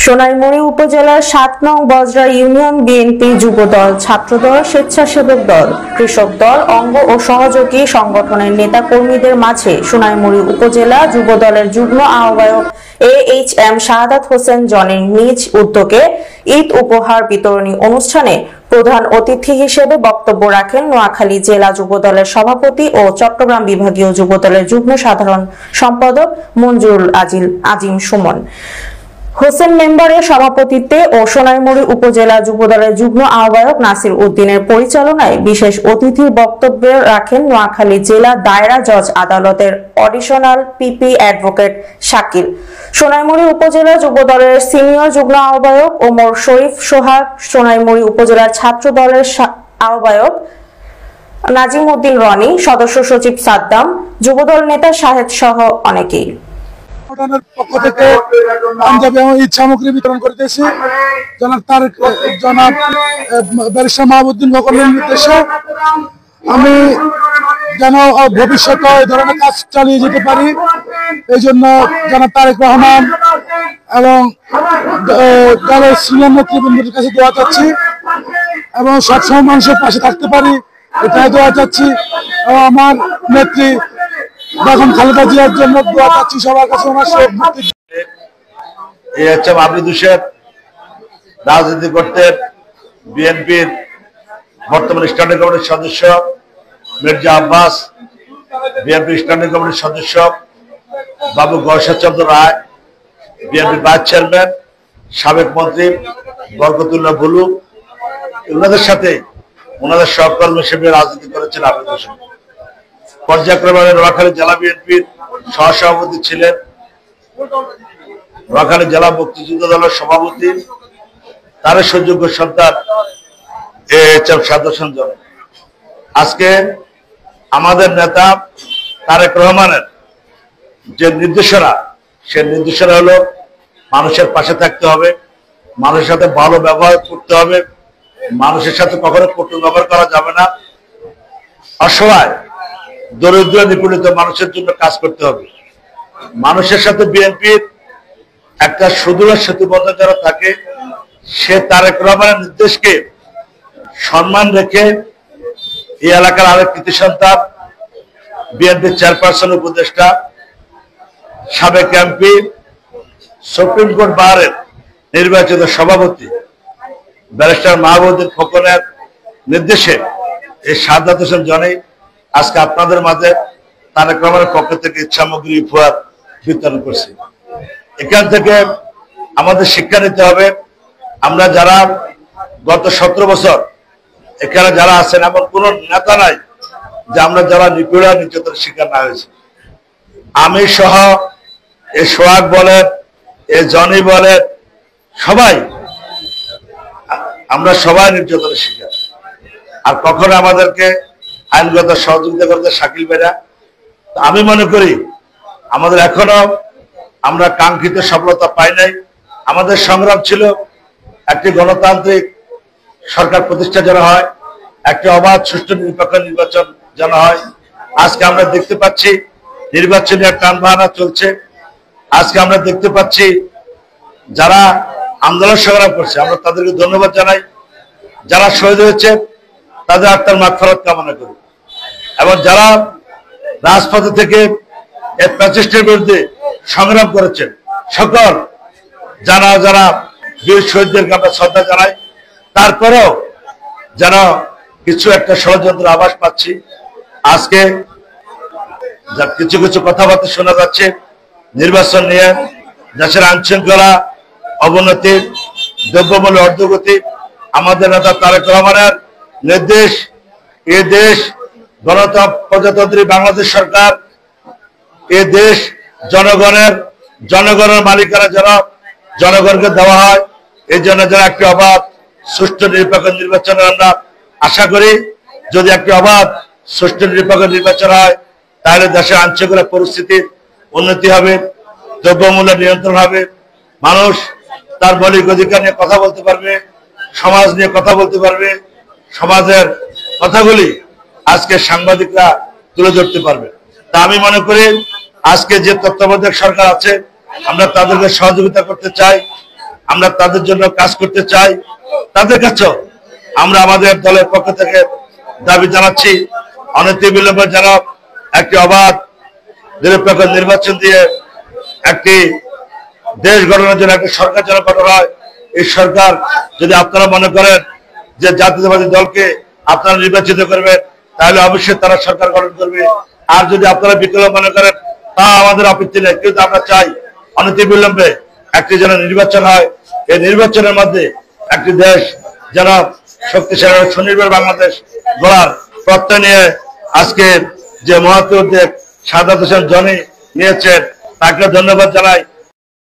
সোনাইমুড়ি উপজেলার ৭ নং বজরা union BNP Jubodal, ছাত্রদল, স্বেচ্ছাসেবক দল, কৃষক দল, অঙ্গ ও সহযোগী সংগঠনের নেতা কর্মীদের মাঝে সোনাইমুড়ি উপজেলা যুবদলের যুগ্ম আহ্বায়ক AHM শাহাদাত হোসেন জনির নিজ উদ্যোগে ঈদ উপহার বিতরণী অনুষ্ঠানে প্রধান অতিথি হিসেবে বক্তব্য রাখেন নোয়াখালী জেলা যুবদলের সভাপতি ও চট্টগ্রাম বিভাগীয় যুবদলের যুগ্ম সাধারণ সম্পাদক মঞ্জুরুল আজিম সুমন হোসেন মেম্বারের সভাপতিত্বে ও সোনাইমুড়ি উপজেলা যুবদলের যুগ্ম আহ্বায়ক নাসির উদ্দিনের পরিচালনায় বিশেষ অতিথির বক্তব্য রাখেন নোয়াখালী জেলা দায়রা জজ আদালতের additional PP advocate Shakil, Sonaimuri upazila যুবদলের সিনিয়র যুগ্ম আহ্বায়ক ওমর শরীফ সোহাগ, সোনাইমুড়ি উপজেলার ছাত্র দলের আহ্বায়ক নাজিম উদ্দিন রনি, সদস্য সচিব সাদ্দাম, যুবদল নেতা শাহেদ সহ অনেকেই। পক্ষ থেকে পাঞ্জাবি এবং ঈদ সামগ্রী বিতরণ করতেছি। জনাব ব্যারিস্টার মাহবুদ্দিন খোকনের নির্দেশে আমি যেন ভবিষ্যতে এই ধরনের কাজ চালিয়ে যেতে পারি, এই জন্য জনাব তারেক রহমান এবং দলের সিনিয়র নেতৃবৃন্দের কাছে দোয়া চাচ্ছি এবং সবসময় মানুষের পাশে থাকতে পারি এটাই দোয়া চাচ্ছি। এবং আমার নেত্রী বেগম খালেদা জিয়ার জন্য দোয়া চাচ্ছি সবার কাছে। রাজনীতি করতে বিএনপির বর্তমান স্ট্যান্ডিং কমিটির সদস্য মির্জা আব্বাস, বিএনপি স্ট্যান্ডিং কমিটির সদস্য বাবু গৌরচন্দ্র রায়, বিএনপির ভাইস চেয়ারম্যান সাবেক মন্ত্রী বরকতুল্লাহ ভুলু, ওনাদের সাথে ওনাদের সহকর্মী হিসেবে রাজনীতি করেছেন আবিদ হোসেন। পর্যায়ক্রমে নোয়াখালী জেলা বিএনপির সহসভাপতি ছিলেন, নোয়াখালী জেলা মুক্তিযুদ্ধ দলের সভাপতি, তার সুযোগ্য সন্তান AHM শাহাদাত হোসেন জনি। আজকে আমাদের নেতা তারেক রহমানের যে নির্দেশনা, সে নির্দেশনা হলো মানুষের পাশে থাকতে হবে, মানুষের সাথে ভালো ব্যবহার করতে হবে, মানুষের সাথে কখনো কটু ব্যবহার করা যাবে না, অসহায় দরিদ্র নিপীড়িত মানুষের জন্য কাজ করতে হবে। মানুষের সাথে বিএনপির একটা সুদূর সেতুবদ্ধ যারা থাকে, সে তারেক রহমানের নির্দেশকে সম্মান রেখে এই এলাকার আরেক কৃতি সন্তান বিএনপির চেয়ারপারসন উপদেষ্টা সাবেক এমপি সুপ্রিম কোর্ট বারের নির্বাচিত সভাপতি ব্যারিস্টার মাহবুদ্দিন খোকনের নির্দেশে এই শাহাদাত হোসেন জনি আজকে আপনাদের মাঝে তারেক রহমানের পক্ষ থেকে সামগ্রী উপহার বিতরণ করছি। এখান থেকে আমাদের শিক্ষা নিতে হবে, আমরা যারা গত 17 বছর এখানে যারা আছেন, এমন কোন নেতা নাই যে আমরা যারা নিপীড়া নির্যাতনের শিকার না হয়েছে। আমি সহ এ সোহাগ বলেন, এ জনি বলেন, সবাই আমরা সবাই নির্যাতনের শিকার। আর কখনো আমাদেরকে আইনগত সহযোগিতা করতে শাকিল ভাইরা। আমি মনে করি আমাদের এখনো আমরা কাঙ্ক্ষিত সফলতা পাই নাই। আমাদের সংগ্রাম ছিল একটি গণতান্ত্রিক সরকার প্রতিষ্ঠা যেন হয়, একটি অবাধ সুষ্ঠু নিরপেক্ষ নির্বাচন যেন হয়। আজকে আমরা দেখতে পাচ্ছি নির্বাচনী টান বাহানা চলছে। আজকে আমরা দেখতে পাচ্ছি যারা আন্দোলন সংগ্রাম করছে, আমরা তাদেরকে ধন্যবাদ জানাই। যারা শহীদ হয়েছে তাদের আত্মার মাগফিরাত কামনা করি। এবং যারা রাজপথে থেকে এই ফ্যাসিস্টের বিরুদ্ধে সংগ্রাম করেছেন, সকল যারা বীর শহীদদেরকে আমরা শ্রদ্ধা জানাই। তারপরেও যেন কিছু একটা ষড়যন্ত্র আভাস পাচ্ছি। আজকে কিছু কিছু কথাবার্তা শোনা যাচ্ছে নির্বাচন নিয়ে, দেশের আইন শৃঙ্খলা অবনতি, দ্রব্যমূল্য ঊর্ধ্বগতি। আমাদের নেতা তারেক রহমানের নির্দেশ, এ দেশ গণতন্ত্রী বাংলাদেশ সরকার, এ দেশ জনগণের মালিকানা যেন জনগণকে দেওয়া হয়। এই জন্য যেন একটি অবাধ সুষ্ঠু নিরপেক্ষ নির্বাচনের আমরা আশা করি। যদি একটি অবাধ সুষ্ঠু নিরপেক্ষ নির্বাচন হয়, তাহলে দেশের আইন শৃঙ্খলা পরিস্থিতির উন্নতি হবে, দ্রব্যমূল্য নিয়ন্ত্রণ হবে, মানুষ তার মৌলিক অধিকার নিয়ে কথা বলতে পারবে, সমাজ নিয়ে কথা বলতে পারবে, সমাজের কথাগুলি আজকে সাংবাদিকরা তুলে ধরতে পারবে। তা আমি মনে করি আজকে যে তত্ত্বাবধায়ক সরকার আছে আমরা তাদেরকে সহযোগিতা করতে চাই। আমরা তাদের জন্য কাজ করতে চাই। তাদের কাছেও আমরা আমাদের দলের পক্ষ থেকে দাবি জানাচ্ছি, অনতিবিলম্বে যেন একটি অবাধ নিরপেক্ষ নির্বাচন দিয়ে একটি দেশ গঠনের জন্য একটি সরকার যেন গঠন হয়। এই সরকার যদি আপনারা মনে করেন যে জাতীয়তাবাদী দলকে আপনারা নির্বাচিত করবেন, তাহলে অবশ্যই তারা সরকার গঠন করবে। আর যদি আপনারা বিকল্প মনে করেন, তা আমাদের আপত্তি নেই, কিন্তু আমরা চাই অনতিবিলম্বে একটি যেন নির্বাচন হয়। এই নির্বাচনের মধ্যে একটি দেশ যেন শক্তিশালী স্বনির্ভর বাংলাদেশ গড়ার প্রত্যয় নিয়ে আজকে যে মহৎ উদ্যোগ সাদাত হোসেন জনি নিয়েছেন, তাকে ধন্যবাদ জানাই।